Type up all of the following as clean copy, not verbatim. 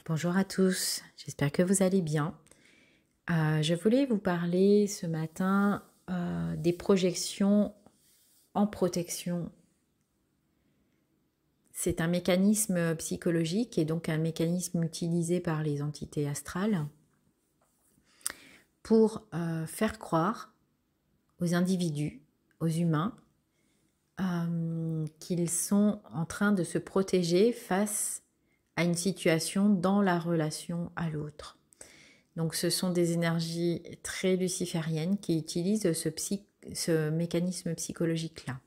Bonjour à tous, j'espère que vous allez bien. Je voulais vous parler ce matin des projections en protection. C'est un mécanisme psychologique et donc un mécanisme utilisé par les entités astrales pour faire croire aux individus, aux humains, qu'ils sont en train de se protéger face à une situation dans la relation à l'autre. Donc ce sont des énergies très lucifériennes qui utilisent ce mécanisme psychologique-là.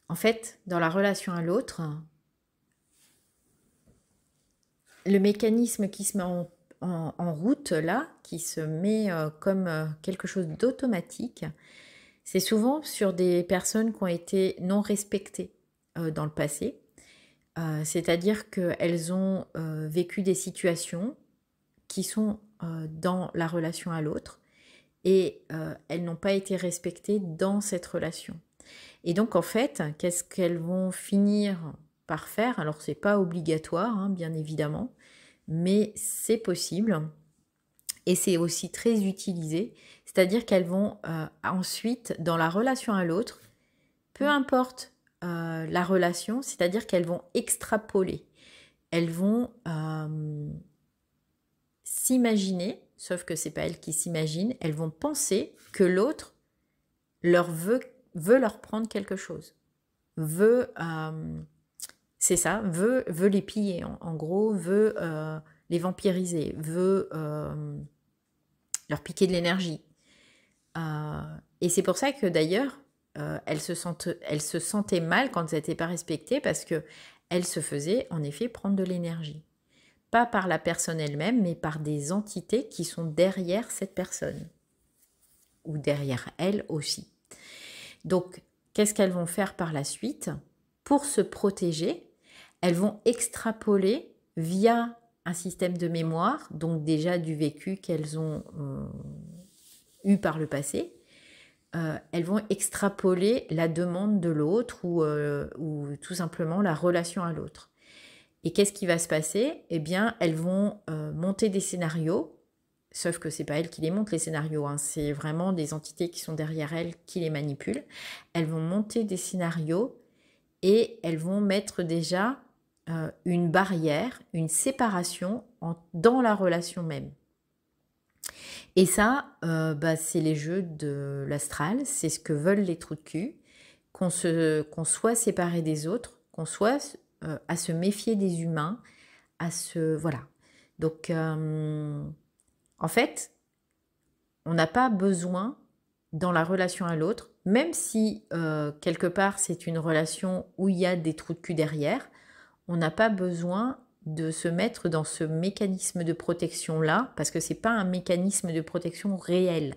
En fait, dans la relation à l'autre, le mécanisme qui se met en route là, qui se met comme quelque chose d'automatique, c'est souvent sur des personnes qui ont été non respectées dans le passé. C'est-à-dire qu'elles ont vécu des situations qui sont dans la relation à l'autre et elles n'ont pas été respectées dans cette relation. Et donc en fait, qu'est-ce qu'elles vont finir par faire? Alors c'est pas obligatoire, hein, bien évidemment, mais c'est possible et c'est aussi très utilisé. C'est-à-dire qu'elles vont ensuite, dans la relation à l'autre, peu importe la relation, c'est-à-dire qu'elles vont extrapoler. Elles vont s'imaginer, sauf que c'est pas elles qui s'imaginent, elles vont penser que l'autre veut leur prendre quelque chose, c'est ça, veut les piller, en gros, veut les vampiriser, veut leur piquer de l'énergie. Et c'est pour ça que d'ailleurs, elles se sentaient mal quand elles n'étaient pas respectées parce qu'elles se faisaient en effet prendre de l'énergie. Pas par la personne elle-même, mais par des entités qui sont derrière cette personne. Ou derrière elle aussi. Donc, qu'est-ce qu'elles vont faire par la suite? Pour se protéger, elles vont extrapoler via un système de mémoire, donc déjà du vécu qu'elles ont eu par le passé. Elles vont extrapoler la demande de l'autre ou tout simplement la relation à l'autre. Et qu'est-ce qui va se passer? Eh bien, elles vont monter des scénarios, sauf que ce n'est pas elles qui les montent, les scénarios, hein, c'est vraiment des entités qui sont derrière elles qui les manipulent. Elles vont monter des scénarios et elles vont mettre déjà une barrière, une séparation dans la relation même. Et ça, c'est les jeux de l'astral, c'est ce que veulent les trous de cul, qu'on soit séparé des autres, qu'on soit à se méfier des humains, voilà. Donc, en fait, on n'a pas besoin, dans la relation à l'autre, même si quelque part c'est une relation où il y a des trous de cul derrière, on n'a pas besoin de se mettre dans ce mécanisme de protection-là, parce que ce n'est pas un mécanisme de protection réel.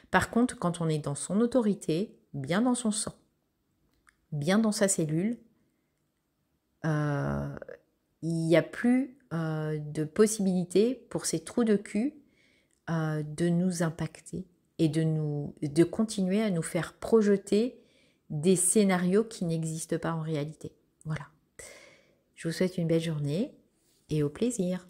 Par contre, quand on est dans son autorité, bien dans son sang, bien dans sa cellule, il n'y a plus de possibilité pour ces trous de cul de nous impacter et de continuer à nous faire projeter des scénarios qui n'existent pas en réalité. Voilà. Je vous souhaite une belle journée et au plaisir.